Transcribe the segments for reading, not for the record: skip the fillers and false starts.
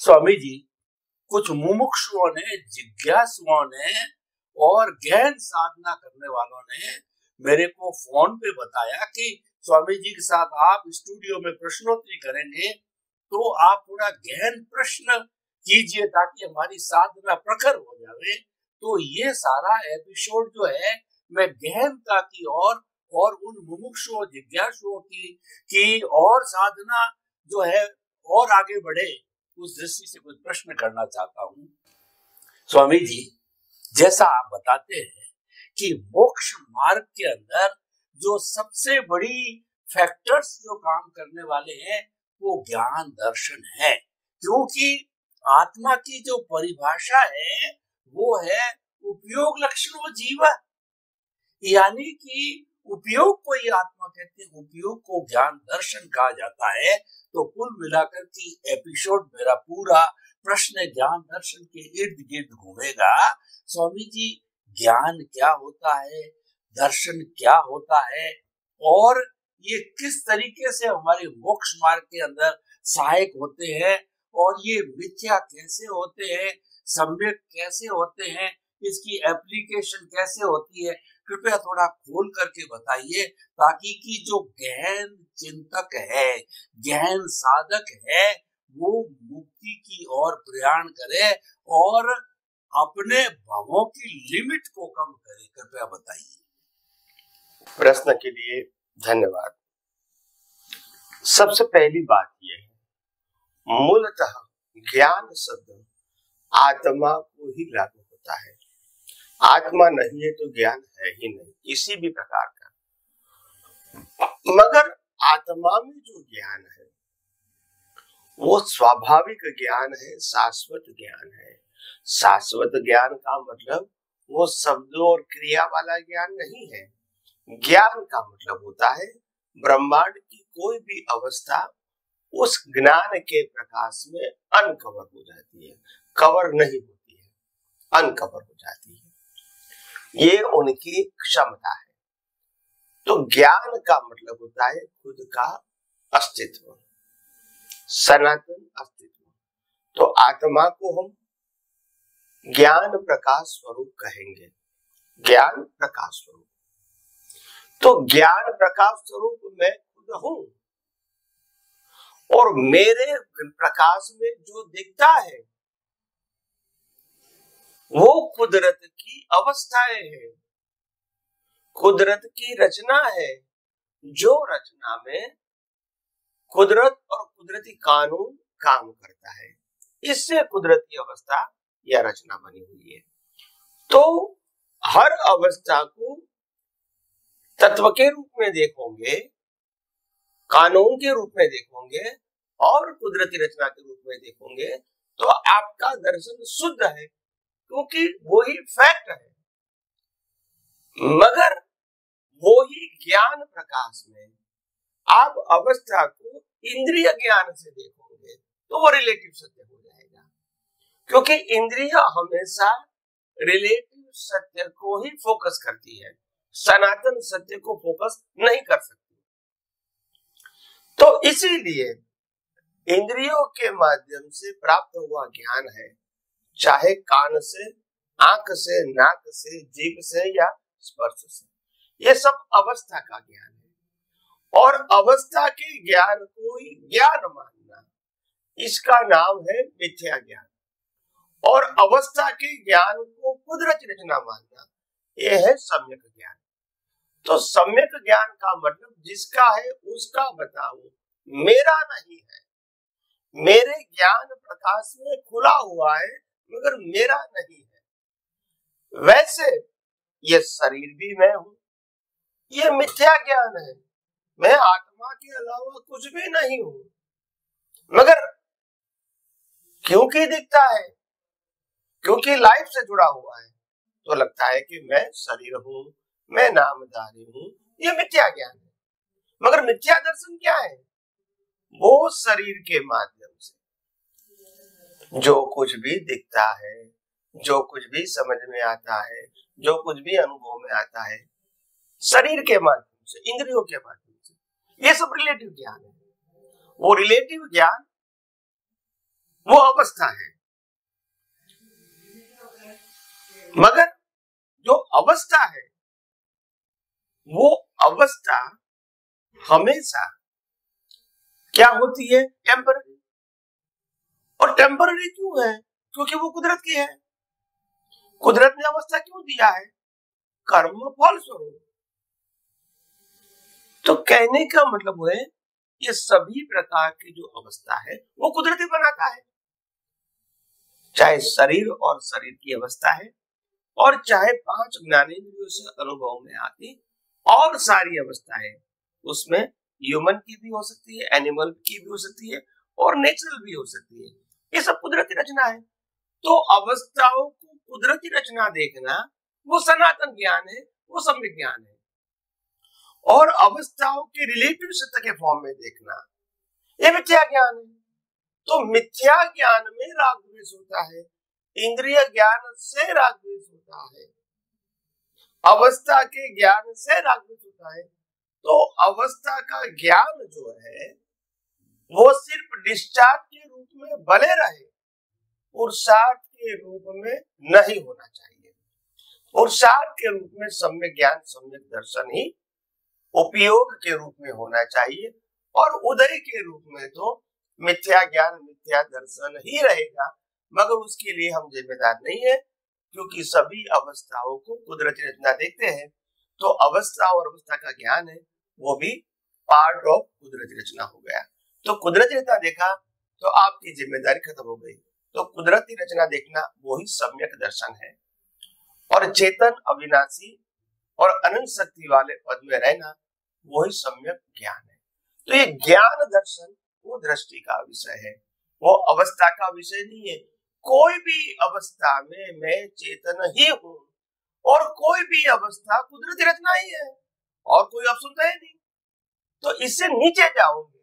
स्वामी जी, कुछ मुमुक्षुओं ने, जिज्ञासुओं ने और गहन साधना करने वालों ने मेरे को फोन पे बताया कि स्वामी जी के साथ आप स्टूडियो में प्रश्नोत्तरी करेंगे, तो आप थोड़ा गहन प्रश्न कीजिए ताकि हमारी साधना प्रखर हो जाए। तो ये सारा एपिसोड जो है मैं गहनता की और उन मुमुक्षुओं, जिज्ञासुओं की और साधना जो है और आगे बढ़े, उस दृष्टि से कुछ प्रश्न करना चाहता हूँ। स्वामी जी, जैसा आप बताते हैं कि मोक्ष मार्ग के अंदर जो सबसे बड़ी फैक्टर्स जो काम करने वाले हैं वो ज्ञान दर्शन है, क्योंकि आत्मा की जो परिभाषा है वो है उपयोग लक्षणों जीवन, यानी कि उपयोग को ही आत्मा कहते हैं, उपयोग को ज्ञान दर्शन कहा जाता है। तो कुल मिलाकर की एपिसोड मेरा पूरा प्रश्न ज्ञान दर्शन के इर्द गिर्द घूमेगा। स्वामी जी, ज्ञान क्या होता है, दर्शन क्या होता है, और ये किस तरीके से हमारे मोक्ष मार्ग के अंदर सहायक होते हैं, और ये मिथ्या कैसे होते हैं, सम्यक कैसे होते हैं, इसकी एप्लीकेशन कैसे होती है, कृपया थोड़ा खोल करके बताइए, ताकि कि जो गहन चिंतक है, गहन साधक है, वो मुक्ति की ओर प्रयाण करे और अपने भावों की लिमिट को कम करे। कृपया बताइए। प्रश्न के लिए धन्यवाद। सबसे पहली बात यह है, मूलतः ज्ञान शब्द आत्मा को ही लागू होता है। आत्मा नहीं है तो ज्ञान है ही नहीं, किसी भी प्रकार का। मगर आत्मा में जो ज्ञान है वो स्वाभाविक ज्ञान है, शाश्वत ज्ञान है। शाश्वत ज्ञान का मतलब वो शब्दों और क्रिया वाला ज्ञान नहीं है। ज्ञान का मतलब होता है ब्रह्मांड की कोई भी अवस्था उस ज्ञान के प्रकाश में अनकवर हो जाती है, कवर नहीं होती है, अनकवर हो जाती है। ये उनकी क्षमता है। तो ज्ञान का मतलब होता है खुद का अस्तित्व, सनातन अस्तित्व। तो आत्मा को हम ज्ञान प्रकाश स्वरूप कहेंगे, ज्ञान प्रकाश स्वरूप। तो ज्ञान प्रकाश स्वरूप मैं खुद हूं, और मेरे प्रकाश में जो दिखता है वो कुदरत की अवस्थाएं हैं, कुदरत की रचना है। जो रचना में कुदरत और कुदरती कानून काम करता है, इससे कुदरती अवस्था या रचना बनी हुई है। तो हर अवस्था को तत्व के रूप में देखोगे, कानून के रूप में देखोगे और कुदरती रचना के रूप में देखोगे, तो आपका दर्शन शुद्ध है, क्योंकि वो ही फैक्ट है। मगर वो ही ज्ञान प्रकाश में आप अवस्था को इंद्रिय ज्ञान से देखोगे तो वो रिलेटिव सत्य हो जाएगा, क्योंकि इंद्रिय हमेशा रिलेटिव सत्य को ही फोकस करती है, सनातन सत्य को फोकस नहीं कर सकती। तो इसीलिए इंद्रियों के माध्यम से प्राप्त हुआ ज्ञान है, चाहे कान से, आंख से, नाक से, जीभ से या स्पर्श से, ये सब अवस्था का ज्ञान है। और अवस्था के ज्ञान को ही ज्ञान मानना, इसका नाम है मिथ्या ज्ञान। और अवस्था के ज्ञान को कुदरती रचना मानना, यह है सम्यक ज्ञान। तो सम्यक ज्ञान का मतलब जिसका है उसका बताओ, मेरा नहीं है। मेरे ज्ञान प्रकाश में खुला हुआ है मगर मेरा नहीं है। वैसे ये शरीर भी मैं हूं, ये मिथ्या ज्ञान है। मैं आत्मा के अलावा कुछ भी नहीं हूं, मगर क्योंकि दिखता है, क्योंकि लाइफ से जुड़ा हुआ है, तो लगता है कि मैं शरीर हूं, मैं नामधारी हूं। ये मिथ्या ज्ञान है। मगर मिथ्या दर्शन क्या है? वो शरीर के माध्यम से जो कुछ भी दिखता है, जो कुछ भी समझ में आता है, जो कुछ भी अनुभव में आता है, शरीर के माध्यम से, इंद्रियों के माध्यम से, ये सब रिलेटिव ज्ञान है। वो रिलेटिव ज्ञान वो अवस्था है। मगर जो अवस्था है वो अवस्था हमेशा क्या होती है? टेम्पररी। और टेम्पररी क्यों है? क्योंकि वो कुदरत की है। कुदरत ने अवस्था क्यों दिया है? कर्म फल स्वरूप। तो कहने का मतलब है ये सभी प्रकार की जो अवस्था है वो कुदरती बनाता है, चाहे शरीर और शरीर की अवस्था है, और चाहे 5 ज्ञानेंद्रियों से अनुभव में आती और सारी अवस्थाएं, उसमें ह्यूमन की भी हो सकती है, एनिमल की भी हो सकती है, और नेचुरल भी हो सकती है। ये सब कुदरती रचना है। तो अवस्थाओं को कुदरती रचना देखना वो सनातन ज्ञान है, वो सम्यक ज्ञान है। और अवस्थाओं के रिलेटिव सत्य के फॉर्म में देखना ये मिथ्या ज्ञान है। तो मिथ्या ज्ञान में राग द्वेष होता है, इंद्रिय ज्ञान से राग द्वेष होता है, अवस्था के ज्ञान से राग द्वेष होता है। तो अवस्था का ज्ञान जो है वो सिर्फ डिस्चार्ज के रूप में भले रहे, पुरुषार्थ के रूप में नहीं होना चाहिए। पुरुषार्थ के रूप में सम्यक ज्ञान, सम्यक दर्शन ही उपयोग के रूप में होना चाहिए, और उदय के रूप में तो मिथ्या ज्ञान, मिथ्या दर्शन ही रहेगा। मगर उसके लिए हम जिम्मेदार नहीं है, क्योंकि सभी अवस्थाओं को कुदरती रचना देखते हैं। तो अवस्था और अवस्था का ज्ञान है वो भी पार्ट ऑफ कुदरती रचना हो गया। तो कुदरती रचना देखा तो आपकी जिम्मेदारी खत्म हो गई। तो कुदरती रचना देखना वो ही सम्यक दर्शन है, और चेतन, अविनाशी और अनंत शक्ति वाले पद में रहना वो ही सम्यक ज्ञान है। तो ये ज्ञान दर्शन वो दृष्टि का विषय है, वो अवस्था का विषय नहीं है। कोई भी अवस्था में मैं चेतन ही हूं, और कोई भी अवस्था कुदरती रचना ही है, और कोई ऑप्शन तो है नहीं। तो इससे नीचे जाओगे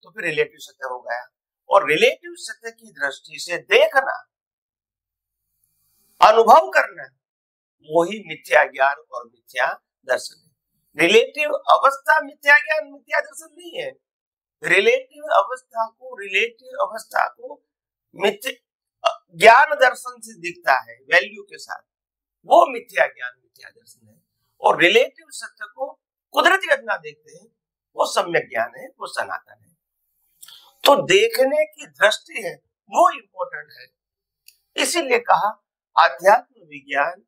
तो फिर रिलेटिव सत्य हो गया, और रिलेटिव सत्य की दृष्टि से देखना, अनुभव करना, वही मिथ्या ज्ञान और मिथ्या दर्शन है। रिलेटिव अवस्था मिथ्या ज्ञान, मिथ्या दर्शन नहीं है। रिलेटिव अवस्था को ज्ञान दर्शन से दिखता है, वैल्यू के साथ, वो मिथ्या ज्ञान, मिथ्या दर्शन है। और रिलेटिव सत्य को कुदरती रचना देखते हैं, वो सम्यक ज्ञान है, वो सनातन है। तो देखने की दृष्टि है वो इंपॉर्टेंट है। इसीलिए कहा आध्यात्म विज्ञान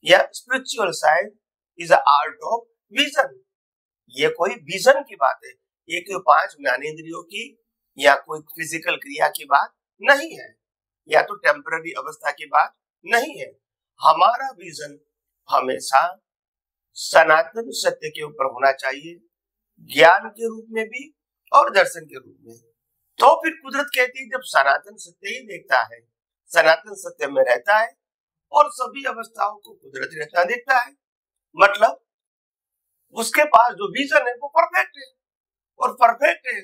या spiritual science is art of vision. ये कोई विजन की बात है, ये कोई 5 ज्ञानेंद्रियों की या कोई फिजिकल क्रिया की बात नहीं है, या तो टेम्पररी अवस्था की बात नहीं है। हमारा विजन हमेशा सनातन सत्य के ऊपर होना चाहिए, ज्ञान के रूप में भी और दर्शन के रूप में। तो फिर कुदरत कहती है जब सनातन सत्य ही देखता है, सनातन सत्य में रहता है, और सभी अवस्थाओं को कुदरती रचना देखता है, मतलब उसके पास जो विजन है वो परफेक्ट है। और परफेक्ट है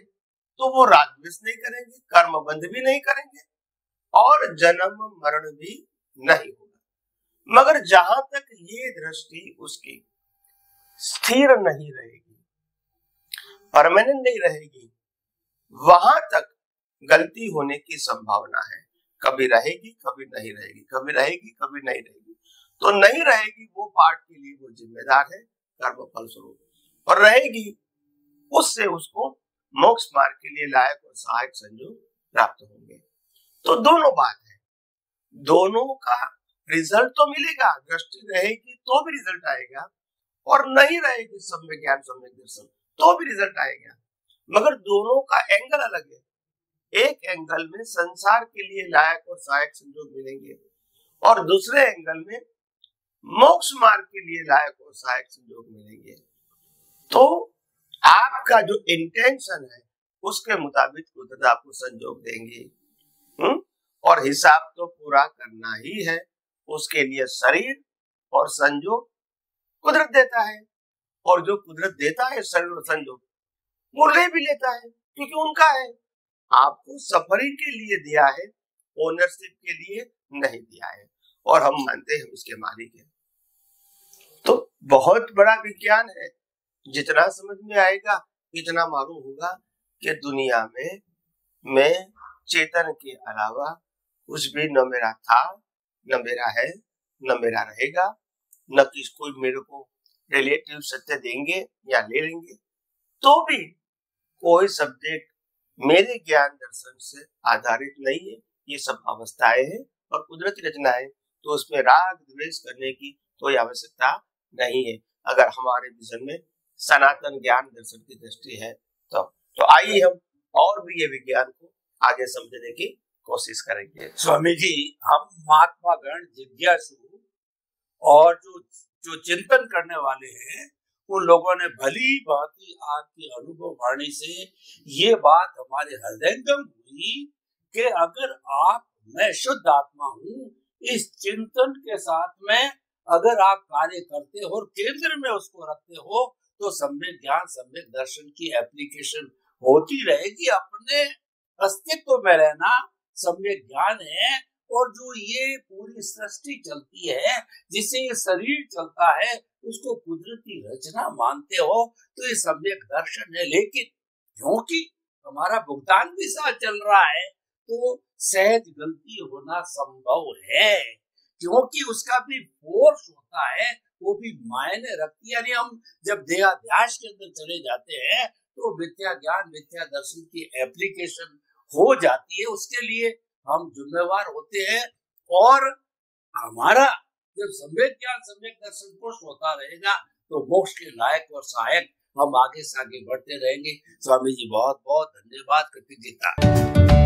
तो वो राग द्वेष नहीं करेंगे, कर्म बंध भी नहीं करेंगे, और जन्म मरण भी नहीं होगा। मगर जहां तक ये दृष्टि उसकी स्थिर नहीं रहेगी, परमानेंट नहीं रहेगी, वहां तक गलती होने की संभावना है। कभी रहेगी, कभी नहीं रहेगी, कभी रहेगी, कभी नहीं रहेगी। तो नहीं रहेगी वो पार्ट के लिए वो जिम्मेदार है कर्म फल स्वरूप, और रहेगी उससे उसको मोक्ष मार्ग के लिए लायक और सहायक संयोग प्राप्त होंगे। तो दोनों बात है, दोनों का रिजल्ट तो मिलेगा। दृष्टि रहेगी तो भी रिजल्ट आएगा, और नहीं रहेगी सम्यक ज्ञान, सम्यक दर्शन, तो भी रिजल्ट आएगा। मगर दोनों का एंगल अलग है। एक एंगल में संसार के लिए लायक और सहायक संयोग मिलेंगे, और दूसरे एंगल में मोक्ष मार्ग के लिए लायक और सहायक संयोग मिलेंगे। तो आपका जो इंटेंशन है उसके मुताबिक कुदरत आपको संयोग देंगे, और हिसाब तो पूरा करना ही है। उसके लिए शरीर और संयोग कुदरत देता है, और जो कुदरत देता है शरीर और संयोग वो ले भी लेता है, क्योंकि उनका है। आपको सफरिंग के लिए दिया है, ओनरशिप के लिए नहीं दिया है, और हम मानते हैं हम इसके मालिक हैं। तो बहुत बड़ा विज्ञान है, जितना समझ में आएगा इतना मालूम होगा कि दुनिया में मैं चेतन के अलावा कुछ भी न मेरा था, न मेरा है, न मेरा रहेगा, न किसी कोई मेरे को रिलेटिव सत्य देंगे या ले लेंगे। तो भी कोई सब्जेक्ट मेरे ज्ञान दर्शन से आधारित नहीं है। ये सब अवस्थाएं हैं और कुदरती रचनाएं, तो उसमें राग द्वेष करने की कोई आवश्यकता नहीं है। अगर हमारे विजन में सनातन ज्ञान दर्शन की दृष्टि है तो आइए हम और भी ये विज्ञान को आगे समझने की कोशिश करेंगे। स्वामी जी, हम महात्मा गण, जिज्ञासु और जो चिंतन करने वाले हैं, उन लोगों ने भली भांति आपकी अनुभव वाणी से ये बात हमारे हृदयंगम हुई कि अगर मैं शुद्ध आत्मा हूँ, इस चिंतन के साथ में अगर आप कार्य करते हो और केंद्र में उसको रखते हो, तो सम्यक ज्ञान, सम्यक दर्शन की एप्लीकेशन होती रहेगी। अपने अस्तित्व में रहना सम्यक ज्ञान है। और जो ये पूरी सृष्टि चलती है, जिससे ये शरीर चलता है, उसको कुदरती रचना मानते हो, तो ये सम्यक दर्शन है। लेकिन क्योंकि हमारा भुगतान भी साथ चल रहा है, तो सहज गलती होना संभव है, क्योंकि उसका भी फोर्स होता है, वो भी मायने रखती है। यानी हम जब देहाध्यास के अंदर चले जाते हैं, तो विद्या ज्ञान, विद्या दर्शन की एप्लीकेशन हो जाती है। उसके लिए हम जिम्मेवार होते हैं। और हमारा जब सम्यक ज्ञान, सम्यक दर्शन पुष्ट होता रहेगा, तो मोक्ष के लायक और सहायक हम आगे से आगे बढ़ते रहेंगे। स्वामी जी, बहुत बहुत धन्यवाद, कृतज्ञता।